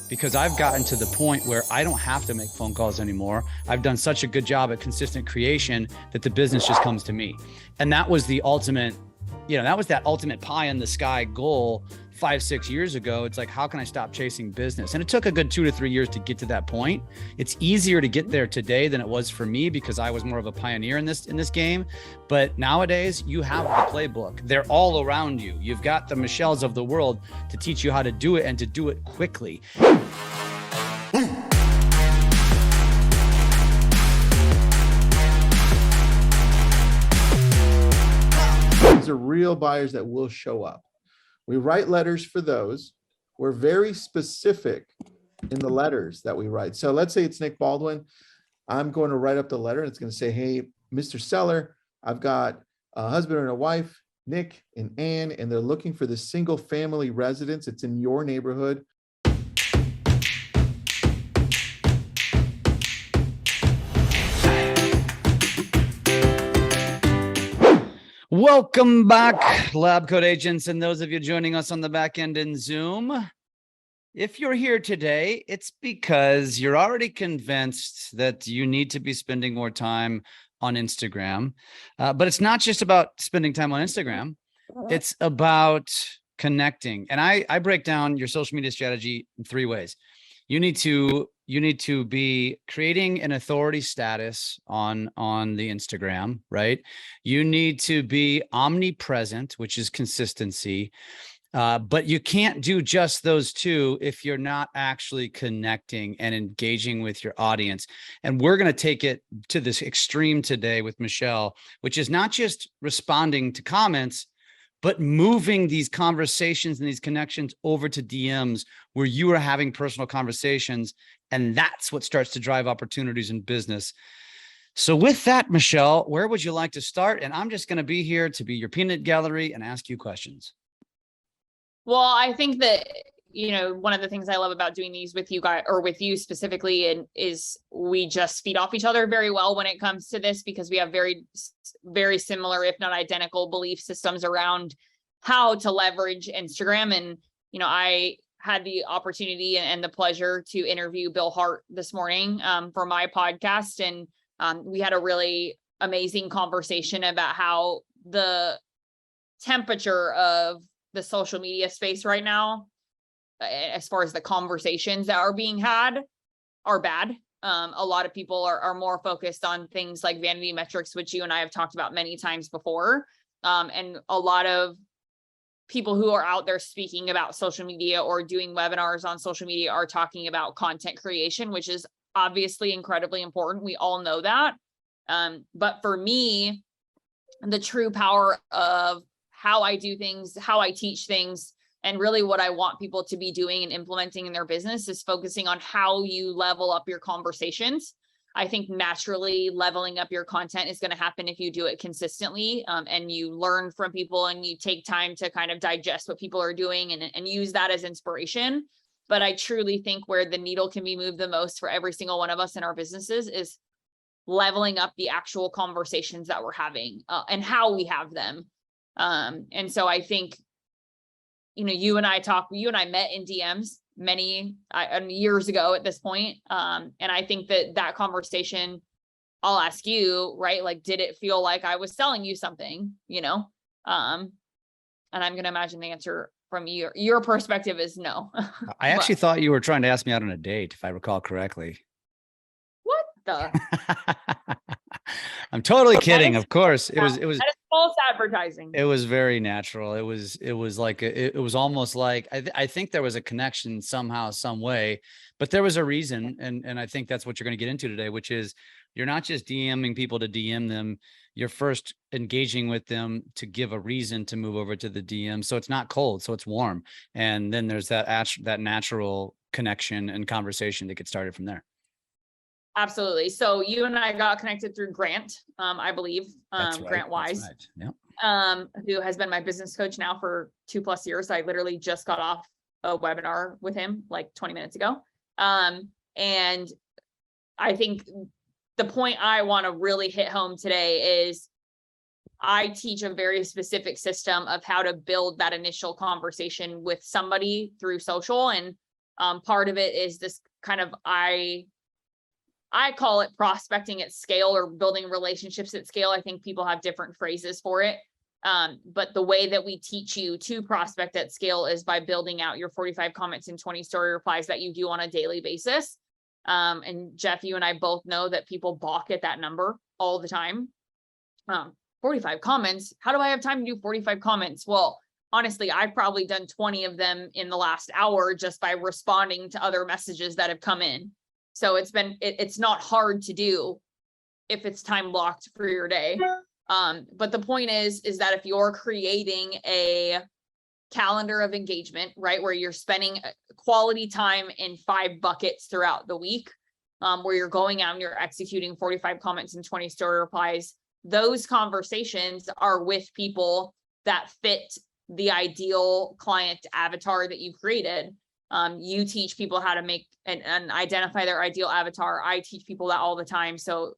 because I've gotten to the point where I don't have to make phone calls anymore. I've done such a good job at consistent creation that the business just comes to me. And that was the ultimate, that was that ultimate pie in the sky goal 5-6 years ago. It's like, how can I stop chasing business? And it took a good 2 to 3 years to get to that point. It's easier to get there today than it was for me because I was more of a pioneer in this game. But nowadays you have the playbook. They're all around you. You've got the Michelles of the world to teach you how to do it and to do it quickly. These are real buyers that will show up. We write letters for those. We're very specific in the letters that we write. So let's say it's Nick Baldwin. I'm going to write up the letter and it's going to say, hey, Mr. Seller, I've got a husband and a wife, Nick and Ann, and they're looking for this single family residence. It's in your neighborhood. Welcome back, LabCoatAgents, and those of you joining us on the back end in Zoom. If you're here today, it's because you're already convinced that you need to be spending more time on Instagram. But it's not just about spending time on Instagram. It's about connecting. And I break down your social media strategy in 3 ways. You need to be creating an authority status on the Instagram, right? You need to be omnipresent, which is consistency. But you can't do just those 2 if you're not actually connecting and engaging with your audience. And we're going to take it to this extreme today with Michelle, which is not just responding to comments, but moving these conversations and these connections over to DMs where you are having personal conversations. And that's what starts to drive opportunities in business. So with that, Michelle, where would you like to start? And I'm just going to be here to be your peanut gallery and ask you questions. Well, I think that, one of the things I love about doing these with you guys, or with you specifically, and is we just feed off each other very well when it comes to this, because we have very, very similar, if not identical, belief systems around how to leverage Instagram. And, I had the opportunity and the pleasure to interview Bill Hart this morning for my podcast. And we had a really amazing conversation about how the temperature of the social media space right now, as far as the conversations that are being had, are bad. A lot of people are more focused on things like vanity metrics, which you and I have talked about many times before. And a lot of people who are out there speaking about social media or doing webinars on social media are talking about content creation, which is obviously incredibly important. We all know that. But for me, the true power of how I do things, how I teach things, and really what I want people to be doing and implementing in their business is focusing on how you level up your conversations. I think naturally leveling up your content is going to happen if you do it consistently, and you learn from people and you take time to kind of digest what people are doing and use that as inspiration. But I truly think where the needle can be moved the most for every single one of us in our businesses is leveling up the actual conversations that we're having and how we have them. And so I think, you and I met in DMs many years ago at this point. And I think that conversation, I'll ask you, right? Like, did it feel like I was selling you something, And I'm going to imagine the answer from your perspective is no. I actually thought you were trying to ask me out on a date, if I recall correctly. What the? I'm totally kidding. Of course, it was that is false advertising. It was very natural. It was almost like I think there was a connection somehow, some way, but there was a reason, and I think that's what you're going to get into today, which is you're not just DMing people to DM them. You're first engaging with them to give a reason to move over to the DM. So it's not cold, so it's warm, and then there's that natural connection and conversation that gets started from there. Absolutely. So you and I got connected through Grant, I believe, right. Grant Wise, right. Yep. Who has been my business coach now for 2+ years. I literally just got off a webinar with him like 20 minutes ago. And I think the point I want to really hit home today is I teach a very specific system of how to build that initial conversation with somebody through social. And Part of it is this kind of, I call it prospecting at scale or building relationships at scale. I think people have different phrases for it. But the way that we teach you to prospect at scale is by building out your 45 comments and 20 story replies that you do on a daily basis. And Jeff, you and I both know that people balk at that number all the time. 45 comments. How do I have time to do 45 comments? Well, honestly, I've probably done 20 of them in the last hour just by responding to other messages that have come in. So it's not hard to do if it's time blocked for your day. But the point is that if you're creating a calendar of engagement, right, where you're spending quality time in 5 buckets throughout the week, where you're going out and you're executing 45 comments and 20 story replies, those conversations are with people that fit the ideal client avatar that you created. You teach people how to make and identify their ideal avatar. I teach people that all the time. So,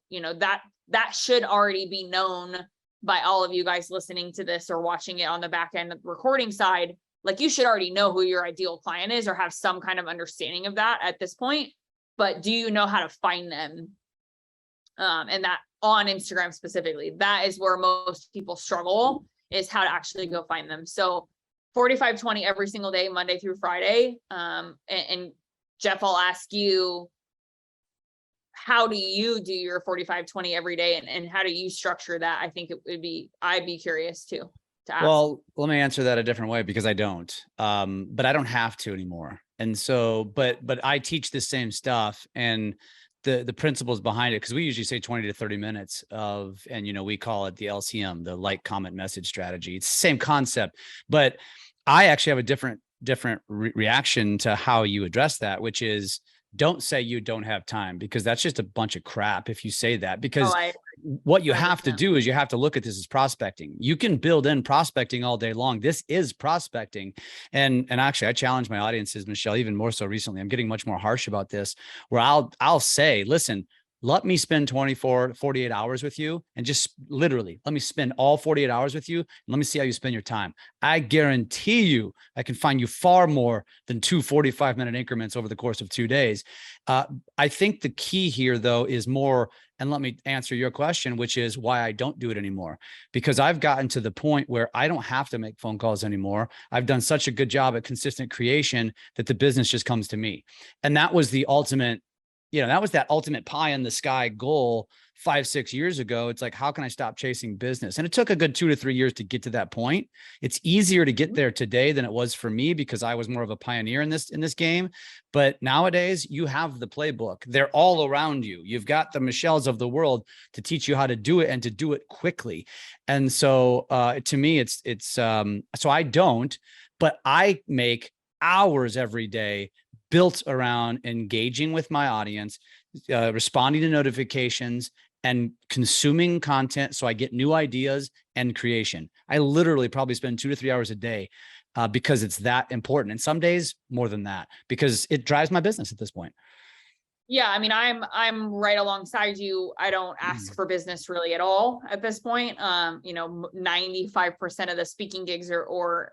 that should already be known by all of you guys listening to this or watching it on the back end of the recording side. Like, you should already know who your ideal client is or have some kind of understanding of that at this point. But do you know how to find them? And that on Instagram specifically, that is where most people struggle, is how to actually go find them. So 45-20 every single day, Monday through Friday. And Jeff, I'll ask you, how do you do your 45-20 every day, and how do you structure that? I think I'd be curious to ask. Well, let me answer that a different way, because I don't, but I don't have to anymore. And so, but I teach the same stuff and the principles behind it, because we usually say 20 to 30 minutes of, and we call it the LCM, the like, comment, message strategy. It's the same concept, but I actually have a different reaction to how you address that, which is, don't say you don't have time, because that's just a bunch of crap if you say that, because what you have to do is you have to look at this as prospecting. You can build in prospecting all day long. This is prospecting. And actually, I challenge my audiences, Michelle, even more so recently. I'm getting much more harsh about this, where I'll say, listen, let me spend 48 hours with you, and just literally let me spend all 48 hours with you. And let me see how you spend your time. I guarantee you, I can find you far more than 2 45-minute increments over the course of 2 days. I think the key here, though, is more, and let me answer your question, which is why I don't do it anymore. Because I've gotten to the point where I don't have to make phone calls anymore. I've done such a good job at consistent creation that the business just comes to me. And that was the ultimate, that was that ultimate pie in the sky goal 5-6 years ago. It's like, how can I stop chasing business? And it took a good 2 to 3 years to get to that point. It's easier to get there today than it was for me, because I was more of a pioneer in this game. But nowadays, you have the playbook. They're all around you. You've got the Michelles of the world to teach you how to do it, and to do it quickly. And so to me, so I don't, but I make hours every day built around engaging with my audience, responding to notifications, and consuming content so I get new ideas and creation. I literally probably spend 2 to 3 hours a day because it's that important. And some days more than that, because it drives my business at this point. Yeah, I mean, I'm right alongside you. I don't ask for business really at all at this point. 95% of the speaking gigs or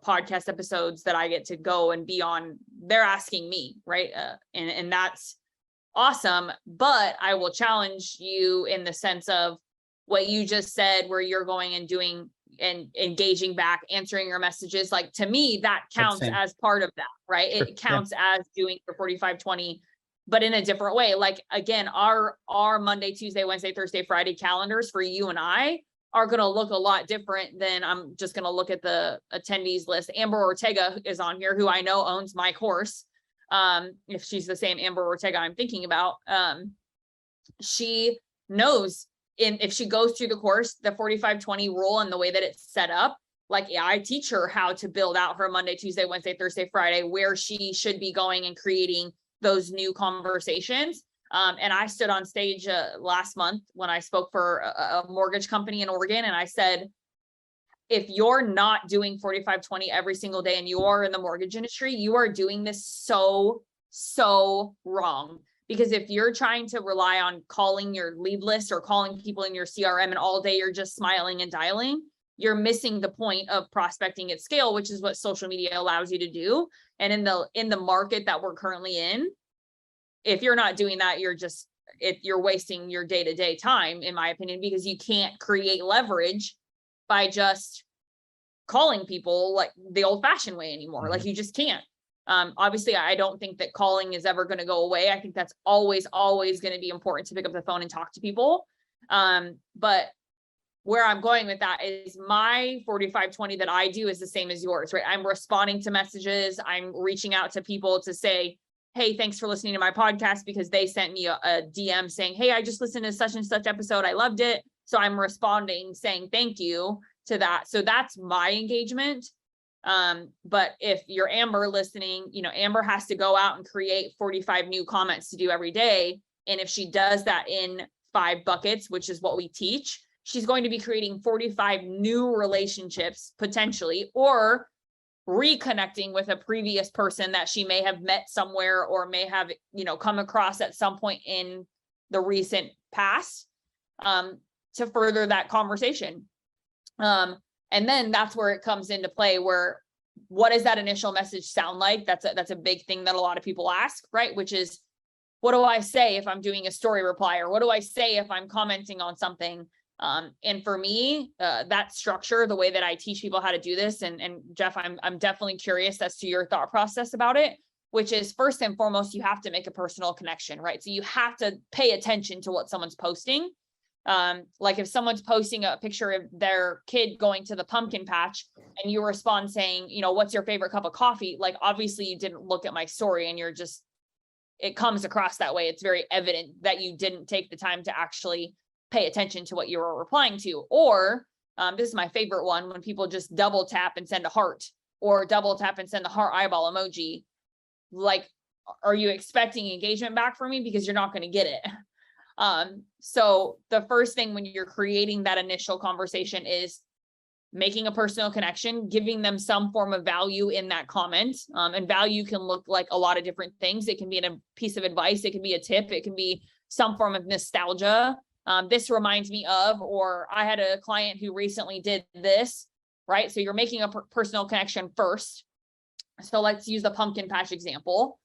podcast episodes that I get to go and be on, they're asking me, right? And that's awesome. But I will challenge you in the sense of what you just said, where you're going and doing and engaging back, answering your messages. Like, to me, that counts as part of that, right? Sure. It counts as doing your 45-20. But in a different way. Like, again, our Monday, Tuesday, Wednesday, Thursday, Friday calendars for you and I are going to look a lot different than, I'm just going to look at the attendees list. Amber Ortega is on here, who I know owns my course. If she's the same Amber Ortega I'm thinking about, she knows if she goes through the course, the 45-20 rule and the way that it's set up, like, I teach her how to build out her Monday, Tuesday, Wednesday, Thursday, Friday, where she should be going and creating those new conversations. And I stood on stage last month when I spoke for a mortgage company in Oregon. And I said, if you're not doing 45-20 every single day and you are in the mortgage industry, you are doing this so wrong. Because if you're trying to rely on calling your lead list or calling people in your CRM and all day you're just smiling and dialing, you're missing the point of prospecting at scale, which is what social media allows you to do. And in the market that we're currently in, if you're not doing that, you're wasting your day-to-day time, in my opinion, because you can't create leverage by just calling people like the old-fashioned way anymore. Like, you just can't. Obviously, I don't think that calling is ever going to go away. I think that's always going to be important to pick up the phone and talk to people. But where I'm going with that is my 45-20 that I do is the same as yours, right? I'm responding to messages. I'm reaching out to people to say, hey, thanks for listening to my podcast, because they sent me a DM saying, hey, I just listened to such and such episode. I loved it. So I'm responding saying thank you to that. So that's my engagement. But if you're Amber listening, Amber has to go out and create 45 new comments to do every day. And if she does that in 5 buckets, which is what we teach, she's going to be creating 45 new relationships potentially, or reconnecting with a previous person that she may have met somewhere or may have, come across at some point in the recent past, to further that conversation. And then that's where it comes into play, where what does that initial message sound like? That's a big thing that a lot of people ask, right? Which is, what do I say if I'm doing a story reply, or what do I say if I'm commenting on something? And for me, that structure, the way that I teach people how to do this, and Jeff, I'm definitely curious as to your thought process about it, which is, first and foremost, you have to make a personal connection, right? So you have to pay attention to what someone's posting. Like if someone's posting a picture of their kid going to the pumpkin patch and you respond saying, what's your favorite cup of coffee? Like, obviously you didn't look at my story, and it comes across that way. It's very evident that you didn't take the time to actually pay attention to what you were replying to. Or this is my favorite one, when people just double tap and send a heart, or double tap and send the heart eyeball emoji. Like, are you expecting engagement back from me? Because you're not going to get it. So the first thing when you're creating that initial conversation is making a personal connection, giving them some form of value in that comment. And value can look like a lot of different things. It can be a piece of advice. It can be a tip. It can be some form of nostalgia. This reminds me of, or I had a client who recently did this, right? So you're making a personal connection first. So let's use the pumpkin patch example.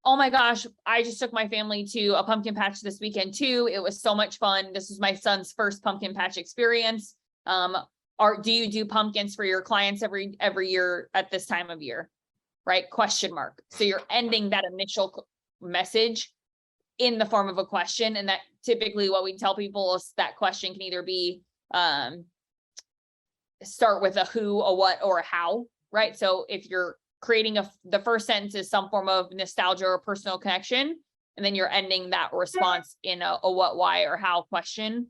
Oh my gosh, I just took my family to a pumpkin patch this weekend too. It was so much fun. This is my son's first pumpkin patch experience. Do you do pumpkins for your clients every year at this time of year? Right? Question mark. So you're ending that initial message in the form of a question. And that typically what we tell people is that question can either be, start with a who, a what, or a how, right? So if you're creating the first sentence is some form of nostalgia or personal connection, and then you're ending that response in a what, why, or how question,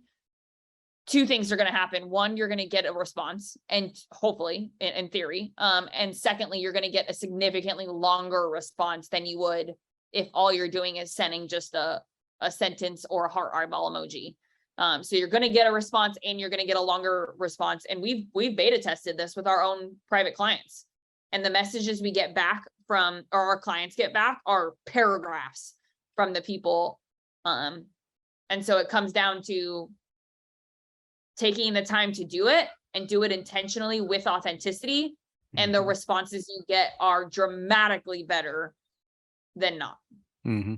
2 things are going to happen. One, you're going to get a response, and hopefully in theory. And secondly, you're going to get a significantly longer response than you would if all you're doing is sending just a sentence or a heart eyeball emoji. So you're going to get a response, and you're going to get a longer response. And we've beta tested this with our own private clients. And the messages we get back from, or our clients get back, are paragraphs from the people. And so it comes down to taking the time to do it, and do it intentionally with authenticity. And the responses you get are dramatically better than not. Mm-hmm.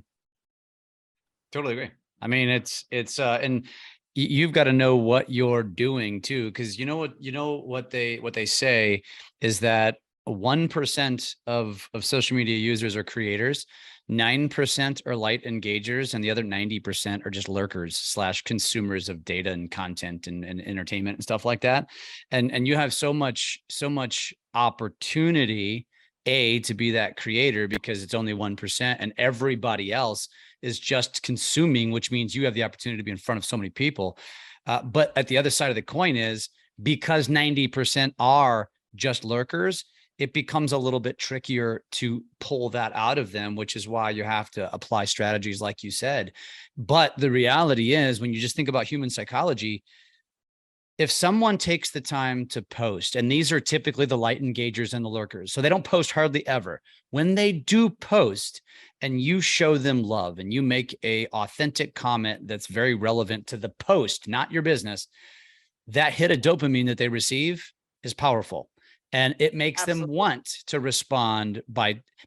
Totally agree. I mean, it's and you've got to know what you're doing too, because what they say is that 1% of social media users are creators, 9% are light engagers, and the other 90% are just lurkers / consumers of data and content and entertainment and stuff like that. And you have so much opportunity, to be that creator, because it's only 1% and everybody else is just consuming, which means you have the opportunity to be in front of so many people. But at the other side of the coin is, because 90% are just lurkers, it becomes a little bit trickier to pull that out of them, which is why you have to apply strategies like you said. But the reality is, when you just think about human psychology, if someone takes the time to post, and these are typically the light engagers and the lurkers, so they don't post hardly ever. When they do post and you show them love and you make a authentic comment that's very relevant to the post, not your business, that hit of dopamine that they receive is powerful. And it makes Absolutely. them want to respond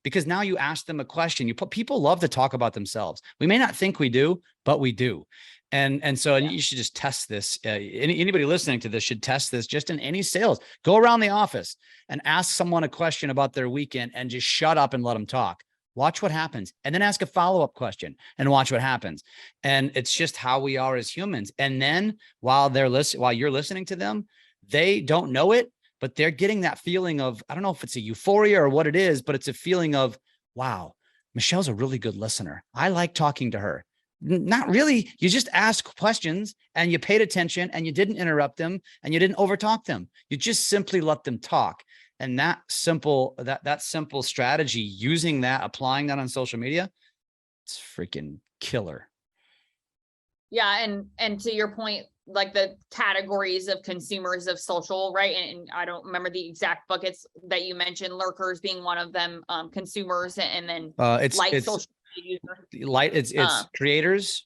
because now you ask them a question. People love to talk about themselves. We may not think we do, but we do. And so you should just test this. Anybody listening to this should test this just in any sales. Go around the office and ask someone a question about their weekend and just shut up and let them talk. Watch what happens, and then ask a follow-up question and watch what happens. And it's just how we are as humans. And then while you're listening to them, they don't know it, but they're getting that feeling of, I don't know if it's a euphoria or what it is, but it's a feeling of, wow, Michelle's a really good listener. I like talking to her. Not really. You just asked questions and you paid attention and you didn't interrupt them and you didn't overtalk them. You just simply let them talk. And that simple strategy, using that, applying that on social media, it's freaking killer. Yeah. And to your point, like the categories of consumers of social, right? And I don't remember the exact buckets that you mentioned, lurkers being one of them, consumers, and then it's social media users. It's creators,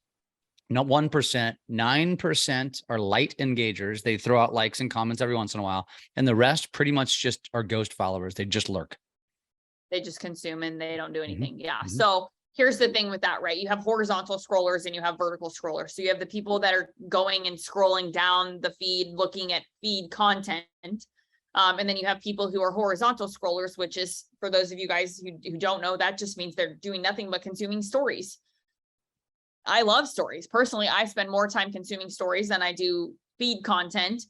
not 1%, 9% are light engagers. They throw out likes and comments every once in a while. And the rest pretty much just are ghost followers. They just lurk. They just consume and they don't do anything. Yeah. Mm-hmm. So here's the thing with that, right? You have horizontal scrollers and you have vertical scrollers. So you have the people that are going and scrolling down the feed, looking at feed content. And then you have people who are horizontal scrollers, which is, for those of you guys who don't know, that just means they're doing nothing but consuming stories. I love stories. Personally, I spend more time consuming stories than I do feed content.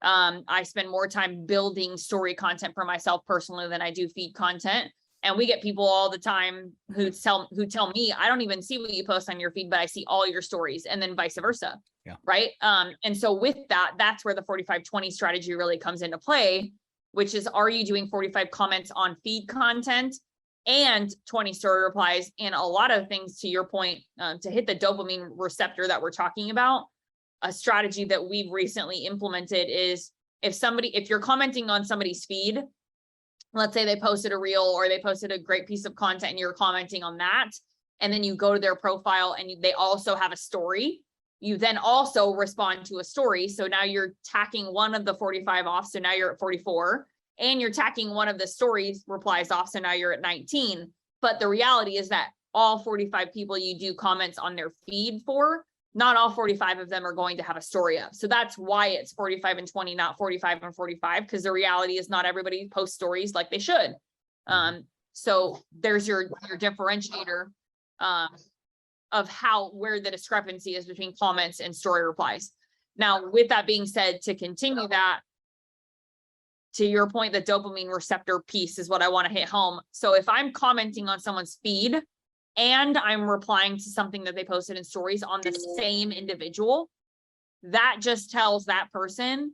I spend more time building story content for myself personally than I do feed content. And we get people all the time who tell me, I don't even see what you post on your feed, but I see all your stories, and then vice versa. Yeah. Right. And so with that, that's where the 45-20 strategy really comes into play, which is, are you doing 45 comments on feed content and 20 story replies? And a lot of things, to your point, to hit the dopamine receptor that we're talking about, a strategy that we've recently implemented is, if you're commenting on somebody's feed, let's say they posted a reel or they posted a great piece of content and you're commenting on that, and then you go to their profile and they also have a story, you then also respond to a story. So now you're tacking one of the 45 off. So now you're at 44, and you're tacking one of the stories replies off. So now you're at 19. But the reality is that all 45 people you do comments on their feed for, not all 45 of them are going to have a story up. So that's why it's 45 and 20, not 45 and 45, because the reality is not everybody posts stories like they should. So there's your differentiator of where the discrepancy is between comments and story replies. Now, with that being said, to continue that, to your point, the dopamine receptor piece is what I want to hit home. So if I'm commenting on someone's feed and I'm replying to something that they posted in stories on the same individual, that just tells that person,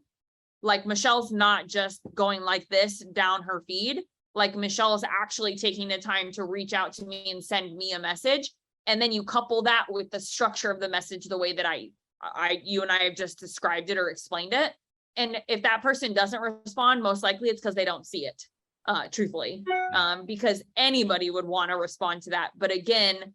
like, Michelle's not just going like this down her feed. Like, Michelle is actually taking the time to reach out to me and send me a message. And then you couple that with the structure of the message, the way that you and I have just described it or explained it. And if that person doesn't respond, most likely it's because they don't see it, truthfully, because anybody would want to respond to that. But again,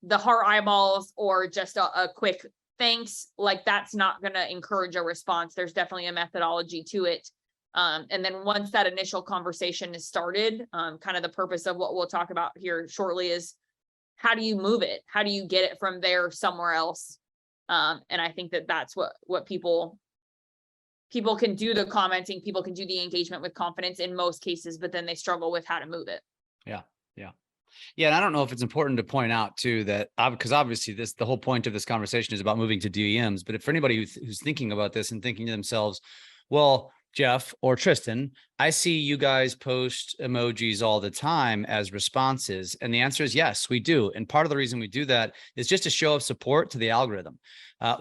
the heart eyeballs or just a quick thanks, like, that's not going to encourage a response. There's definitely a methodology to it. And then once that initial conversation is started, kind of the purpose of what we'll talk about here shortly is, how do you move it? How do you get it from there somewhere else? And I think that that's what people can do the commenting, people can do the engagement with confidence in most cases, but then they struggle with how to move it. Yeah. And I don't know if it's important to point out too that, because obviously the whole point of this conversation is about moving to DMs, but if for anybody who's thinking about this and thinking to themselves, well, Jeff or Tristan, I see you guys post emojis all the time as responses. And the answer is yes, we do. And part of the reason we do that is just a show of support to the algorithm.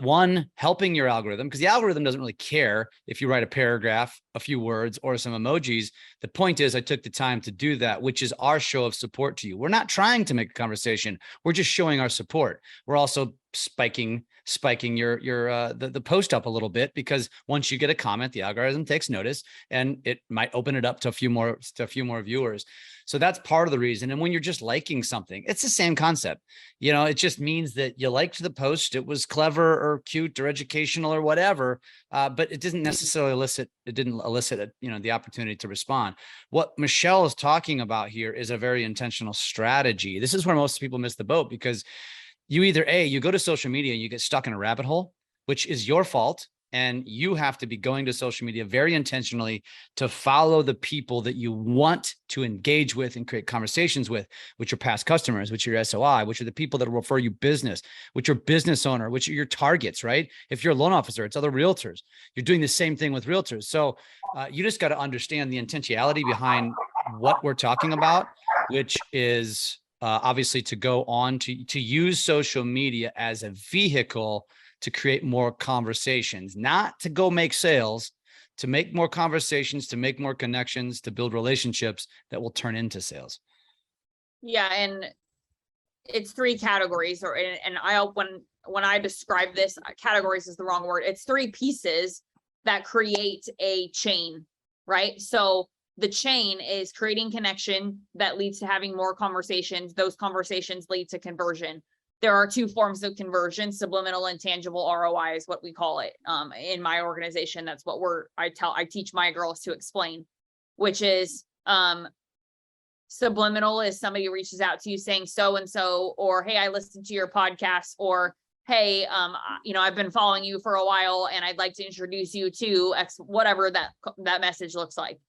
One, helping your algorithm, because the algorithm doesn't really care if you write a paragraph, a few words, or some emojis. The point is, I took the time to do that, which is our show of support to you. We're not trying to make a conversation. We're just showing our support. We're also spiking spiking the post up a little bit, because once you get a comment, the algorithm takes notice and it might open it up to a few more viewers. So that's part of the reason. And when you're just liking something, it's the same concept. It just means that you liked the post. It was clever or cute or educational or whatever, but it didn't necessarily elicit the opportunity to respond. What Michelle is talking about here is a very intentional strategy. This is where most people miss the boat, because you either you go to social media and you get stuck in a rabbit hole, which is your fault. And you have to be going to social media very intentionally to follow the people that you want to engage with and create conversations with, which are past customers, which are your SOI, which are the people that will refer you business, which are business owner, which are your targets, right? If you're a loan officer, it's other realtors. You're doing the same thing with realtors. So you just got to understand the intentionality behind what we're talking about, which is obviously to go on to use social media as a vehicle to create more conversations, not to go make sales, to make more conversations, to make more connections, to build relationships that will turn into sales. Yeah. And it's 3 categories, when I describe this, categories is the wrong word. It's 3 pieces that create a chain, right? So the chain is creating connection that leads to having more conversations. Those conversations lead to conversion. There are 2 forms of conversion: subliminal and tangible ROI is what we call it. In my organization, that's what I teach my girls to explain, which is, subliminal is somebody reaches out to you saying so-and-so, or, hey, I listened to your podcast, or, hey, I've been following you for a while and I'd like to introduce you to X, whatever that message looks like.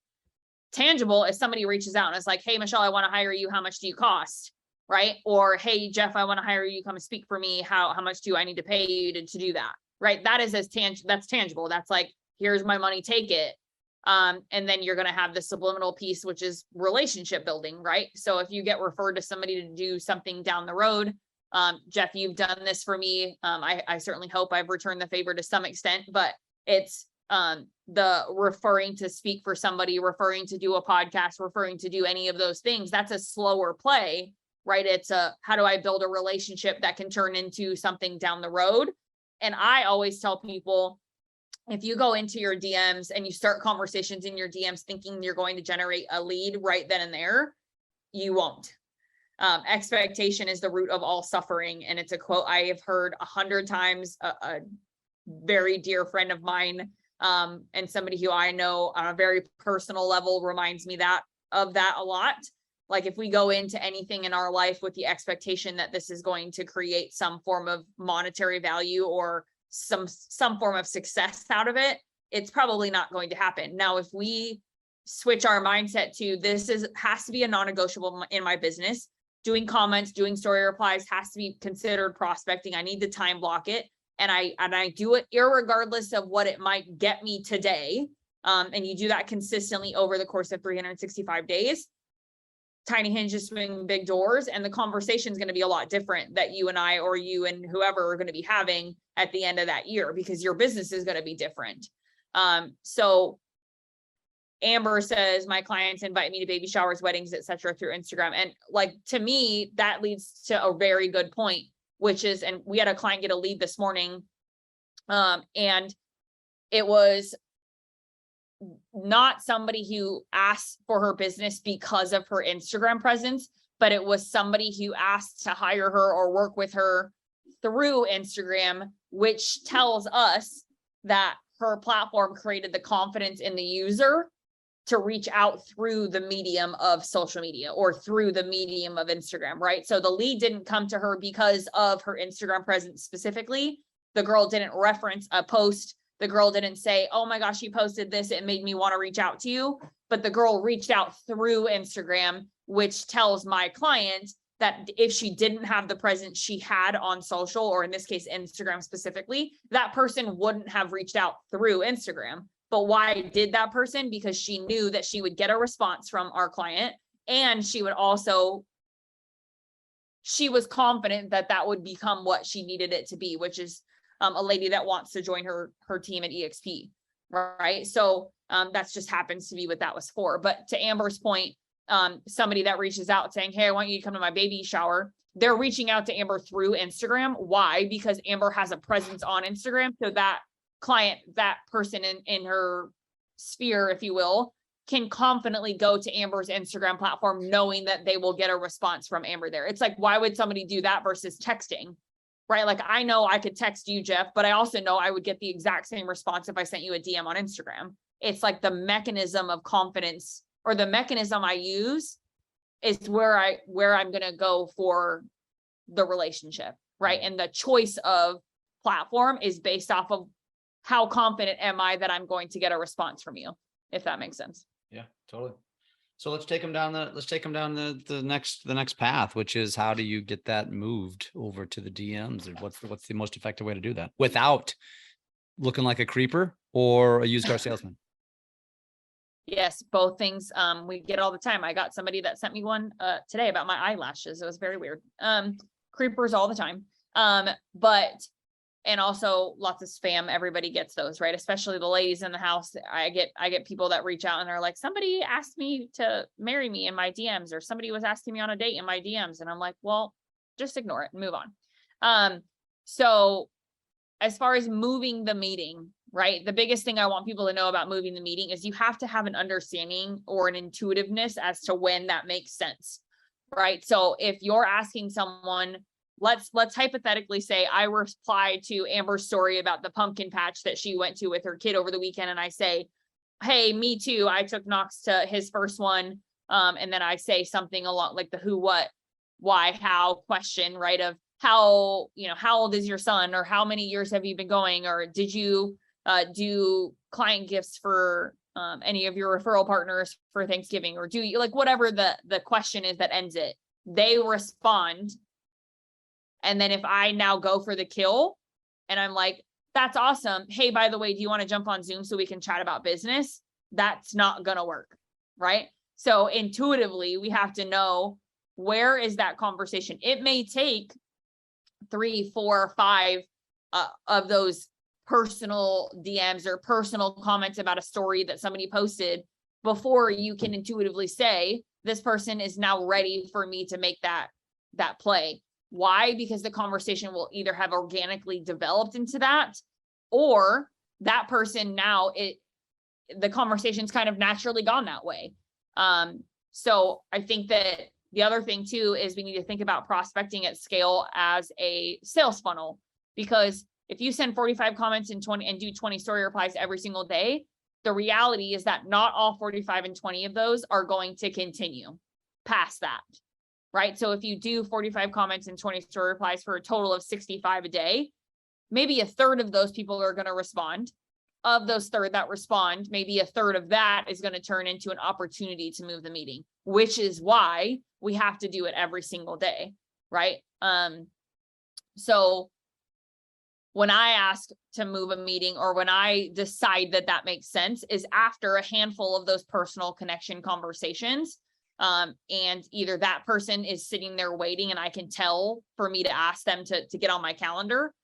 Tangible is somebody reaches out and it's like, hey, Michelle, I want to hire you. How much do you cost? Right? Or, hey, Jeff, I want to hire you, come and speak for me. How much do I need to pay you to do that? Right? That is that's tangible. That's like, here's my money, take it. And then you're going to have the subliminal piece, which is relationship building, right? So if you get referred to somebody to do something down the road, Jeff, you've done this for me. I certainly hope I've returned the favor to some extent, but it's the referring to speak for somebody, referring to do a podcast, referring to do any of those things. That's a slower play. Right? It's how do I build a relationship that can turn into something down the road? And I always tell people, if you go into your DMs and you start conversations in your DMs thinking you're going to generate a lead right then and there, you won't. Expectation is the root of all suffering. And it's a quote I have heard 100 times. A very dear friend of mine, and somebody who I know on a very personal level reminds me of that a lot. Like, if we go into anything in our life with the expectation that this is going to create some form of monetary value or some form of success out of it, it's probably not going to happen. Now, if we switch our mindset to has to be a non-negotiable in my business, doing comments, doing story replies has to be considered prospecting. I need to time block it. And I do it irregardless of what it might get me today. And you do that consistently over the course of 365 days. Tiny hinges swing big doors, and the conversation is going to be a lot different that you and I, or you and whoever, are going to be having at the end of that year, because your business is going to be different. So Amber says, my clients invite me to baby showers, weddings, etc. through Instagram. And like, to me, that leads to a very good point, which is, and we had a client get a lead this morning. And it was not somebody who asked for her business because of her Instagram presence, but it was somebody who asked to hire her or work with her through Instagram, which tells us that her platform created the confidence in the user to reach out through the medium of social media or through the medium of Instagram, right? So the lead didn't come to her because of her Instagram presence specifically. The girl didn't reference a post. The girl didn't say, oh my gosh, you posted this, it made me want to reach out to you. But the girl reached out through Instagram, which tells my client that if she didn't have the presence she had on social, or in this case, Instagram specifically, that person wouldn't have reached out through Instagram. But why did that person? Because she knew that she would get a response from our client, and she was confident that that would become what she needed it to be, which is a lady that wants to join her team at EXP, right? So that's just happens to be what that was for. But to Amber's point, somebody that reaches out saying, hey, I want you to come to my baby shower. They're reaching out to Amber through Instagram. Why? Because Amber has a presence on Instagram. So that client, that person in her sphere, if you will, can confidently go to Amber's Instagram platform knowing that they will get a response from Amber there. It's like, why would somebody do that versus texting? Right? Like, I know I could text you, Jeff, but I also know I would get the exact same response if I sent you a DM on Instagram. It's like the mechanism of confidence, or the mechanism I use is where I'm going to go for the relationship, right? And the choice of platform is based off of how confident am I that I'm going to get a response from you, if that makes sense. Yeah, totally. So let's take them down the next path, which is, how do you get that moved over to the DMs, and what's the most effective way to do that without looking like a creeper or a used car salesman? Yes, both things. We get all the time. I got somebody that sent me one today about my eyelashes. It was very weird. Creepers all the time. And also lots of spam. Everybody gets those, right? Especially the ladies in the house. I get people that reach out and they're like, somebody asked me to marry me in my DMs, or somebody was asking me on a date in my DMs. And I'm like, well, just ignore it and move on. So as far as moving the meeting, right? The biggest thing I want people to know about moving the meeting is you have to have an understanding or an intuitiveness as to when that makes sense, right? So if you're asking someone, let's hypothetically say I reply to Amber's story about the pumpkin patch that she went to with her kid over the weekend. And I say, hey, me too. I took Knox to his first one. And then I say something along like the who, what, why, how question, right? Of how old is your son, or how many years have you been going? Or did you do client gifts for any of your referral partners for Thanksgiving? Or do you, like, whatever the question is that ends it, they respond. And then if I now go for the kill and I'm like, that's awesome. Hey, by the way, do you want to jump on Zoom so we can chat about business? That's not going to work, right? So intuitively, we have to know, where is that conversation? It may take 3, 4, 5 of those personal DMs or personal comments about a story that somebody posted before you can intuitively say, this person is now ready for me to make that play. Why? Because the conversation will either have organically developed into that, or that person now the conversation's kind of naturally gone that way. So I think that the other thing too is we need to think about prospecting at scale as a sales funnel, because if you send 45 comments and do 20 story replies every single day, the reality is that not all 45 and 20 of those are going to continue past that, right? So if you do 45 comments and 20 story replies for a total of 65 a day, maybe a third of those people are going to respond. Of those third that respond, maybe a third of that is going to turn into an opportunity to move the meeting, which is why we have to do it every single day, right? So when I ask to move a meeting, or when I decide that makes sense, is after a handful of those personal connection conversations. And either that person is sitting there waiting and I can tell for me to ask them to get on my calendar.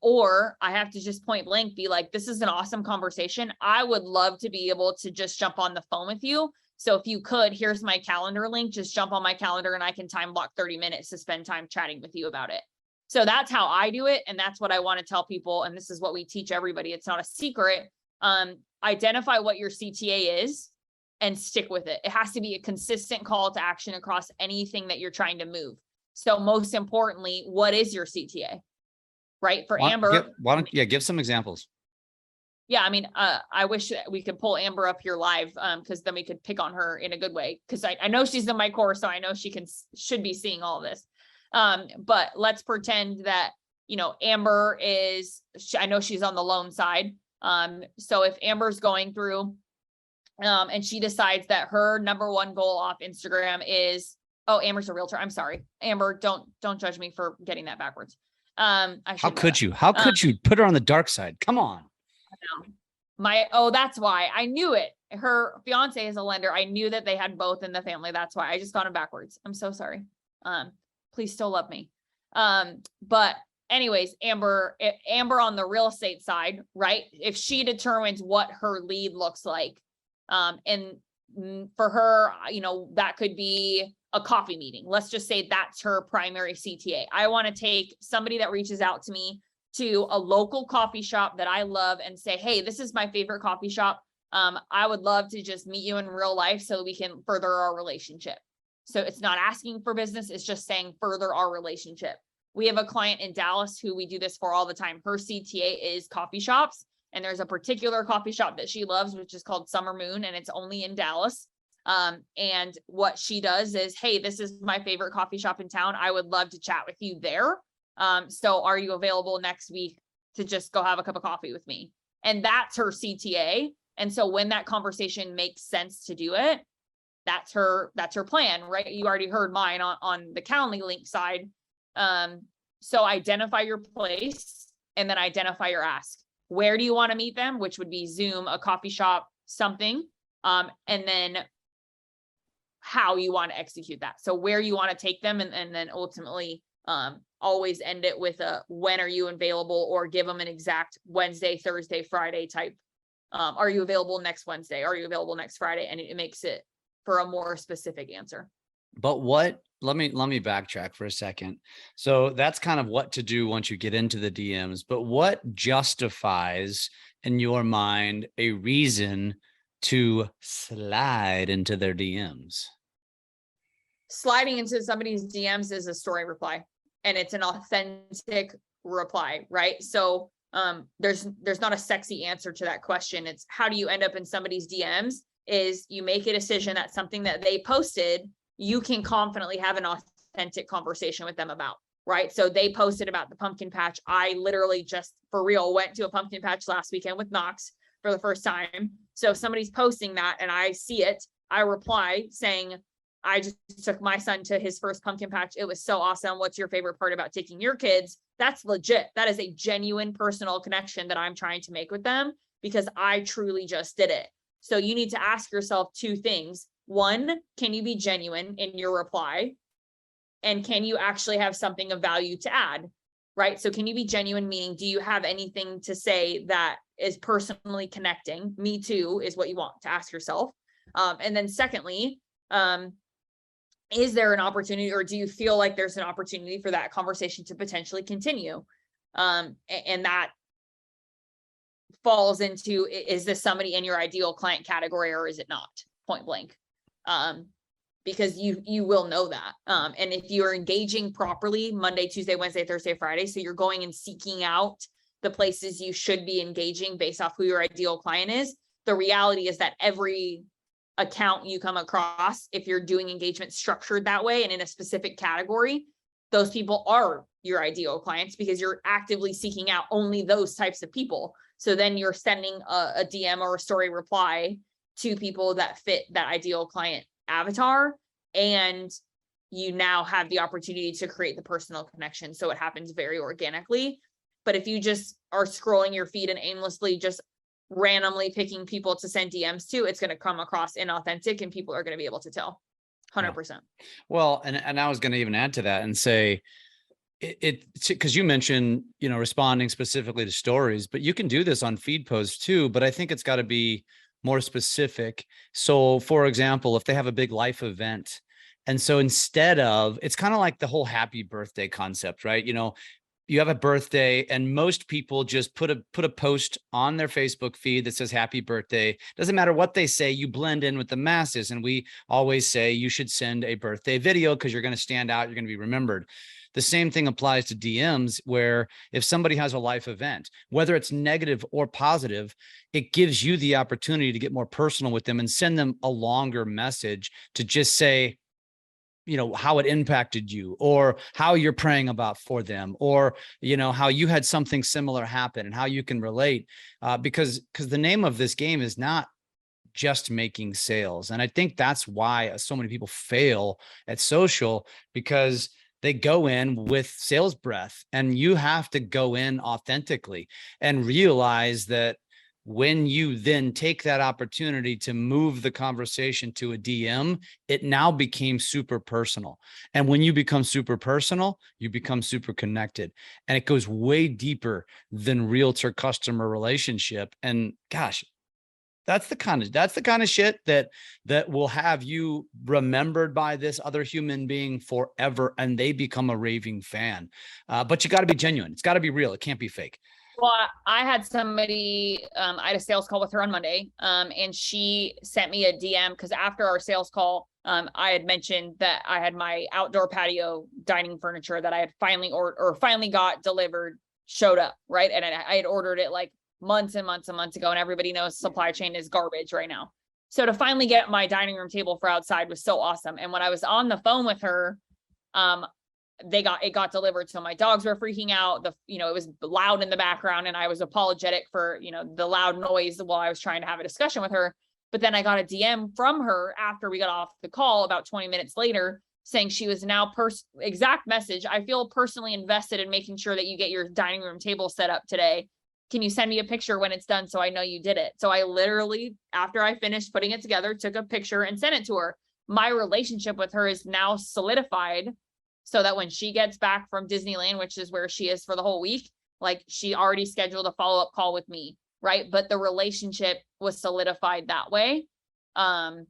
Or I have to just point blank be like, this is an awesome conversation. I would love to be able to just jump on the phone with you. So if you could, here's my calendar link, just jump on my calendar and I can time block 30 minutes to spend time chatting with you about it. So that's how I do it. And that's what I want to tell people. And this is what we teach everybody. It's not a secret. Identify what your CTA is and stick with it. It has to be a consistent call to action across anything that you're trying to move. So most importantly, what is your CTA? Right? For Amber. Give some examples. Yeah. I mean, I wish that we could pull Amber up here live, because then we could pick on her in a good way. Cause I know she's in my course, so I know she should be seeing all of this. But let's pretend that, Amber I know she's on the loan side. So if Amber's going through, and she decides that her number one goal off Instagram is, Amber's a realtor. I'm sorry, Amber, don't judge me for getting that backwards. How could you put her on the dark side? Come on. That's why I knew it. Her fiance is a lender. I knew that they had both in the family. That's why I just got them backwards. I'm so sorry. Please still love me. But anyways, Amber on the real estate side, right? If she determines what her lead looks like, and For her, that could be a coffee meeting. Let's just say that's her primary CTA. I want to take somebody that reaches out to me to a local coffee shop that I love and say, hey, this is my favorite coffee shop. I would love to just meet you in real life so that we can further our relationship. So it's not asking for business. It's just saying further our relationship. We have a client in Dallas who we do this for all the time. Her CTA is coffee shops. And there's a particular coffee shop that she loves, which is called Summer Moon, and it's only in Dallas. And what she does is, hey, this is my favorite coffee shop in town. I would love to chat with you there. So are you available next week to just go have a cup of coffee with me? And that's her CTA. And so when that conversation makes sense to do it, that's her plan, right? You already heard mine on the Calendly link side. So identify your place and then identify your ask. Where do you want to meet them? Which would be Zoom, a coffee shop, something. And then how you want to execute that. So where you want to take them, and then ultimately always end it with a when are you available, or give them an exact Wednesday, Thursday, Friday type. Are you available next Wednesday? Are you available next Friday? And it makes it for a more specific answer. But let me backtrack for a second. So that's kind of what to do once you get into the DMs, but what justifies in your mind a reason to slide into their DMs? Sliding into somebody's DMs is a story reply, and it's an authentic reply, right? So there's not a sexy answer to that question. It's how do you end up in somebody's DMs is you make a decision that something that they posted, you can confidently have an authentic conversation with them about, right? So they posted about the pumpkin patch. I literally just for real went to a pumpkin patch last weekend with Knox for the first time. So if somebody's posting that and I see it, I reply saying, I just took my son to his first pumpkin patch. It was so awesome. What's your favorite part about taking your kids? That's legit. That is a genuine personal connection that I'm trying to make with them because I truly just did it. So you need to ask yourself two things. One, can you be genuine in your reply? And can you actually have something of value to add, right? So can you be genuine, meaning do you have anything to say that is personally connecting? Me too is what you want to ask yourself. And then secondly, is there an opportunity, or do you feel like there's an opportunity for that conversation to potentially continue? And that falls into, is this somebody in your ideal client category or is it not? Point blank. Because you will know that. And if you're engaging properly Monday, Tuesday, Wednesday, Thursday, Friday, so you're going and seeking out the places you should be engaging based off who your ideal client is, the reality is that every account you come across, if you're doing engagement structured that way and in a specific category, those people are your ideal clients because you're actively seeking out only those types of people. So then you're sending a DM or a story reply to people that fit that ideal client avatar, and you now have the opportunity to create the personal connection. So it happens very organically. But if you just are scrolling your feed and aimlessly just randomly picking people to send DMs to, it's going to come across inauthentic and people are going to be able to tell 100%. Yeah. Well, and I was going to even add to that and say because you mentioned, responding specifically to stories, but you can do this on feed posts too, but I think it's got to be more specific. So for example, if they have a big life event, and so instead of, it's kind of like the whole happy birthday concept, right? You have a birthday and most people just put a post on their Facebook feed that says happy birthday. Doesn't matter what they say, you blend in with the masses. And we always say you should send a birthday video because you're going to stand out. You're going to be remembered. The same thing applies to DMs, where if somebody has a life event, whether it's negative or positive, it gives you the opportunity to get more personal with them and send them a longer message to just say, how it impacted you, or how you're praying about for them, or, how you had something similar happen and how you can relate. Because the name of this game is not just making sales. And I think that's why so many people fail at social, because they go in with sales breath, and you have to go in authentically and realize that when you then take that opportunity to move the conversation to a DM, it now became super personal. And when you become super personal, you become super connected, and it goes way deeper than realtor customer relationship. And gosh, That's the kind of shit that will have you remembered by this other human being forever, and they become a raving fan. But you got to be genuine. It's got to be real. It can't be fake. Well, I had somebody, I had a sales call with her on Monday, and she sent me a DM because after our sales call, I had mentioned that I had my outdoor patio dining furniture that I had finally got delivered, showed up, right? And I had ordered it like months and months and months ago, and everybody knows supply chain is garbage right now. So to finally get my dining room table for outside was so awesome. And when I was on the phone with her, it got delivered. So my dogs were freaking out. It was loud in the background, and I was apologetic for, the loud noise while I was trying to have a discussion with her. But then I got a DM from her after we got off the call about 20 minutes later saying she was now exact message. I feel personally invested in making sure that you get your dining room table set up today. Can you send me a picture when it's done so I know you did it? So I literally, after I finished putting it together, took a picture and sent it to her. My relationship with her is now solidified so that when she gets back from Disneyland, which is where she is for the whole week, like she already scheduled a follow-up call with me, right? But the relationship was solidified that way. And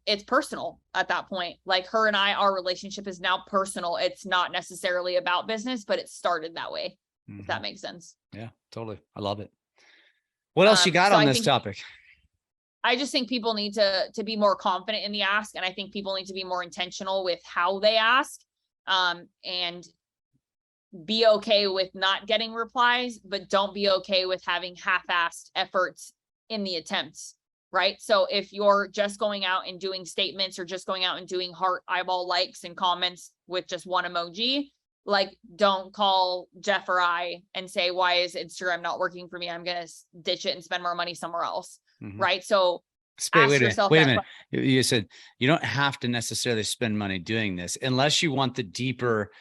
it's personal at that point. Like her and our relationship is now personal. It's not necessarily about business, but it started that way. If that makes sense. Yeah, totally. I love it. What else you got on this topic? I just think people need to be more confident in the ask. And I think people need to be more intentional with how they ask, and be okay with not getting replies, but don't be okay with having half-assed efforts in the attempts, right? So if you're just going out and doing statements or just going out and doing heart eyeball likes and comments with just one emoji, like don't call Jeff or I and say, why is Instagram not working for me? I'm going to ditch it and spend more money somewhere else. Right. So wait a minute. You said you don't have to necessarily spend money doing this unless you want the deeper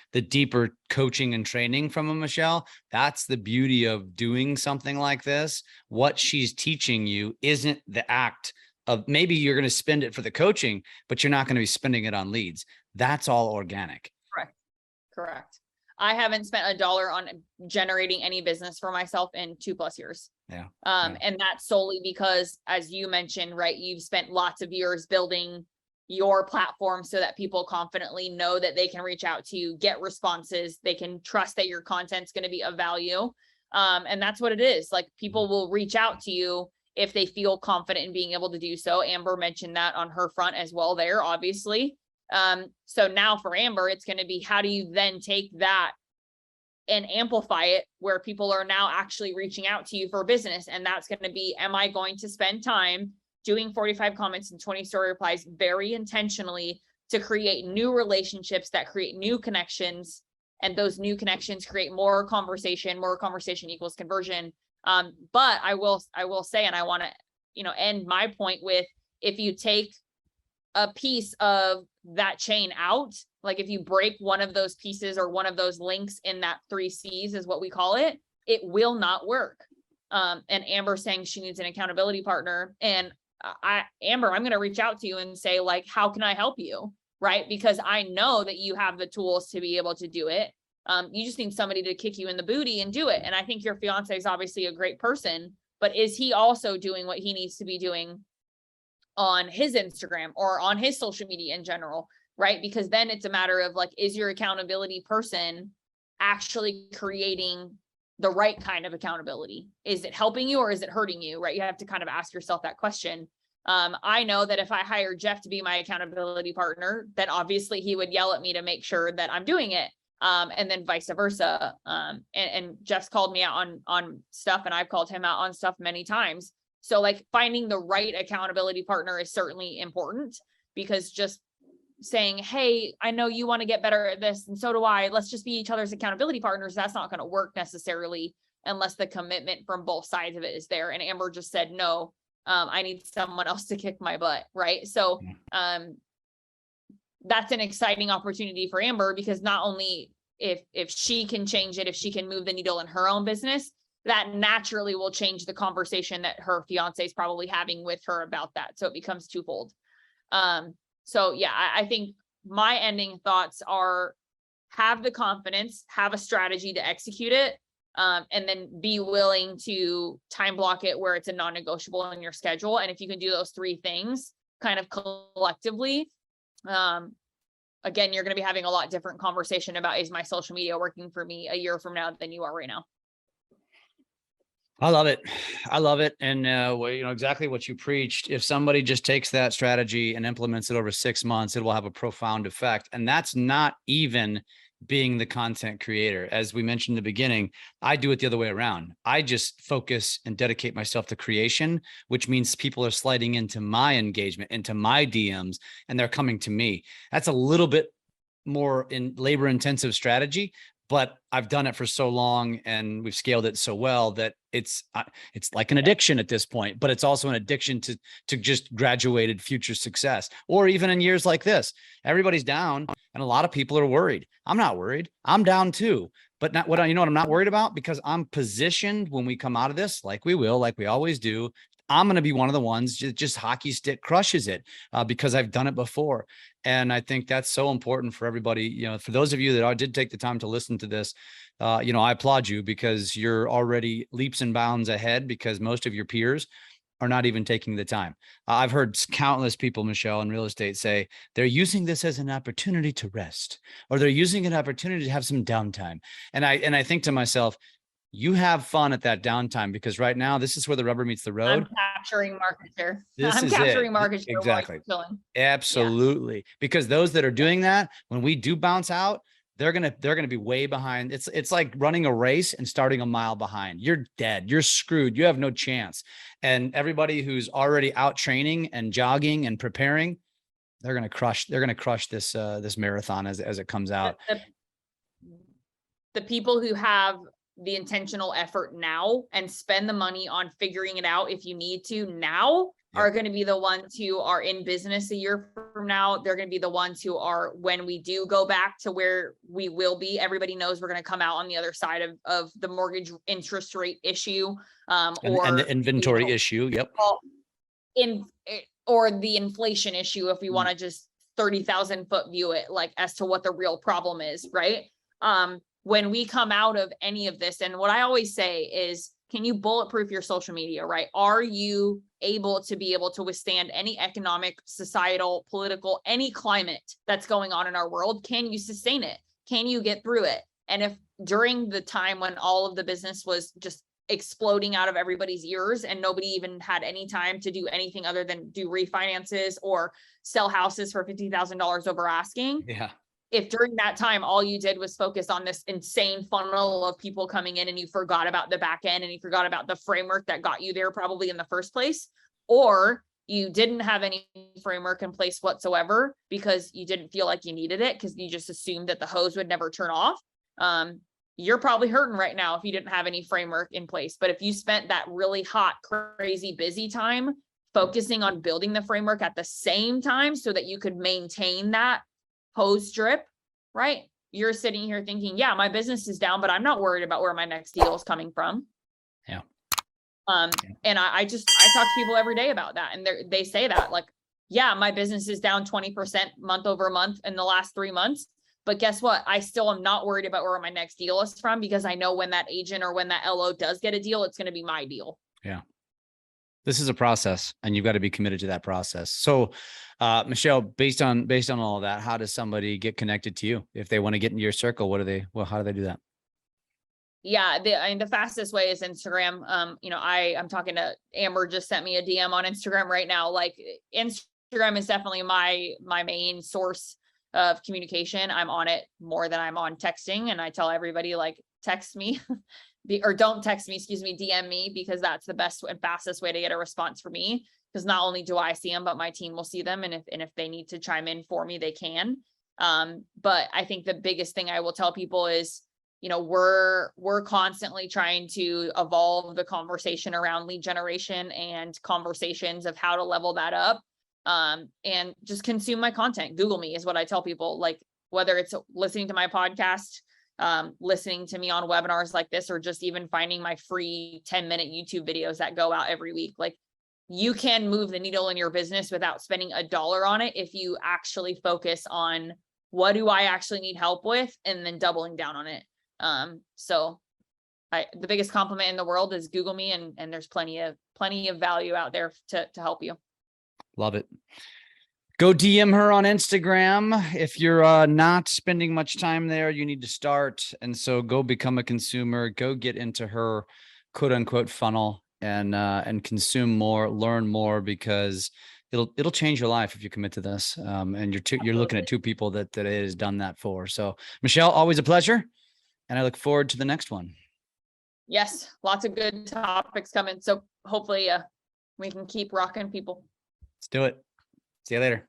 coaching and training from a Michelle. That's the beauty of doing something like this. What she's teaching you isn't the act of, maybe you're going to spend it for the coaching, but you're not going to be spending it on leads. That's all organic. Correct. I haven't spent $1 on generating any business for myself in 2+ years. Yeah. And that's solely because, as you mentioned, right, you've spent lots of years building your platform so that people confidently know that they can reach out to you, get responses, they can trust that your content's going to be of value. And that's what it is. Like people will reach out to you if they feel confident in being able to do so. Amber mentioned that on her front as well there, obviously. So now for Amber, it's going to be, how do you then take that and amplify it where people are now actually reaching out to you for business? And that's going to be, am I going to spend time doing 45 comments and 20 story replies very intentionally to create new relationships that create new connections, and those new connections create more conversation equals conversion. But I will say, and I want to, end my point with, if you take a piece of that chain out, like if you break one of those pieces or one of those links in that 3 C's is what we call it, it will not work. And Amber saying she needs an accountability partner. And Amber, I'm going to reach out to you and say, like, how can I help you? Right? Because I know that you have the tools to be able to do it. You just need somebody to kick you in the booty and do it. And I think your fiance is obviously a great person, but is he also doing what he needs to be doing on his Instagram or on his social media in general, right? Because then it's a matter of like, is your accountability person actually creating the right kind of accountability? Is it helping you or is it hurting you, right? You have to kind of ask yourself that question. I know that if I hire Jeff to be my accountability partner, then obviously he would yell at me to make sure that I'm doing it. And then vice versa. And Jeff's called me out on stuff, and I've called him out on stuff many times. So like finding the right accountability partner is certainly important, because just saying, hey, I know you want to get better at this, and so do I, let's just be each other's accountability partners, that's not going to work necessarily unless the commitment from both sides of it is there. And Amber just said, no, I need someone else to kick my butt, right? So that's an exciting opportunity for Amber, because not only if she can change it, if she can move the needle in her own business, that naturally will change the conversation that her fiance is probably having with her about that. So it becomes twofold. So yeah, I think my ending thoughts are, have the confidence, have a strategy to execute it, And then be willing to time block it where it's a non-negotiable in your schedule. And if you can do those 3 things kind of collectively, again, you're going to be having a lot different conversation about, is my social media working for me a year from now than you are right now? I love it. I love it. And, well, you know, exactly what you preached. If somebody just takes that strategy and implements it over 6 months, it will have a profound effect. And that's not even being the content creator. As we mentioned in the beginning, I do it the other way around. I just focus and dedicate myself to creation, which means people are sliding into my engagement, into my DMs, and they're coming to me. That's a little bit more in labor intensive strategy, but I've done it for so long and we've scaled it so well that it's like an addiction at this point, but it's also an addiction to just graduated future success. Or even in years like this, everybody's down and a lot of people are worried. I'm not worried. I'm down too, but not what, you know what I'm not worried about, because I'm positioned when we come out of this, like we will, like we always do. I'm going to be one of the ones just hockey stick crushes it because I've done it before. And I think that's so important for everybody. You know, for those of you that did take the time to listen to this, you know, I applaud you because you're already leaps and bounds ahead, because most of your peers are not even taking the time. I've heard countless people, Michelle, in real estate say they're using this as an opportunity to rest, or they're using an opportunity to have some downtime. And I think to myself, you have fun at that downtime, because right now this is where the rubber meets the road. I'm capturing market share. This I'm is capturing it. market share. Exactly. Chilling. Absolutely. Because those that are doing that, when we do bounce out, they're gonna be way behind. It's like running a race and starting a mile behind. You're dead. You're screwed. You have no chance. And everybody who's already out training and jogging and preparing, they're gonna crush this this marathon as it comes out. The people who have the intentional effort now and spend the money on figuring it out if you need to now are going to be the ones who are in business a year from now. They're going to be the ones who are, when we do go back to where we will be, everybody knows we're going to come out on the other side of the mortgage interest rate issue, And the inventory issue. Yep. Or the inflation issue, if we want to just 30,000 foot view it, like as to what the real problem is, right? When we come out of any of this, and what I always say is, can you bulletproof your social media, right? Are you able to withstand any economic, societal, political, any climate that's going on in our world? Can you sustain it? Can you get through it? And if during the time when all of the business was just exploding out of everybody's ears and nobody even had any time to do anything other than do refinances or sell houses for $50,000 over asking. Yeah. If during that time, all you did was focus on this insane funnel of people coming in and you forgot about the back end and you forgot about the framework that got you there probably in the first place, or you didn't have any framework in place whatsoever because you didn't feel like you needed it because you just assumed that the hose would never turn off. You're probably hurting right now if you didn't have any framework in place. But if you spent that really hot, crazy, busy time focusing on building the framework at the same time so that you could maintain that hose drip, right? You're sitting here thinking, yeah, my business is down, but I'm not worried about where my next deal is coming from. Yeah. And I talk to people every day about that. And they say that, like, yeah, my business is down 20% month over month in the last 3 months. But guess what? I still am not worried about where my next deal is from, because I know when that agent or when that LO does get a deal, it's going to be my deal. Yeah. This is a process and you've got to be committed to that process. So, Michelle, based on all of that, how does somebody get connected to you? If they want to get into your circle, how do they do that? Yeah, the fastest way is Instagram. I'm talking to Amber, just sent me a DM on Instagram right now. Like, Instagram is definitely my main source of communication. I'm on it more than I'm on texting. And I tell everybody, like, text me or don't text me, DM me, because that's the best and fastest way to get a response from me. Because not only do I see them, but my team will see them. And if they need to chime in for me, they can. But I think the biggest thing I will tell people is, we're constantly trying to evolve the conversation around lead generation and conversations of how to level that up. And just consume my content. Google me is what I tell people, like, whether it's listening to my podcast, listening to me on webinars like this, or just even finding my free 10-minute YouTube videos that go out every week. Like, you can move the needle in your business without spending $1 on it if you actually focus on what do I actually need help with, and then doubling down on it. So the biggest compliment in the world is Google me, and there's plenty of value out there to help you. Love it. Go DM her on Instagram. If you're not spending much time there, you need to start. And so go become a consumer, go get into her quote unquote funnel and consume more, learn more, because it'll change your life if you commit to this. And you're looking at two people that it has done that for. So Michelle, always a pleasure. And I look forward to the next one. Yes, lots of good topics coming. So hopefully we can keep rocking people. Let's do it. See you later.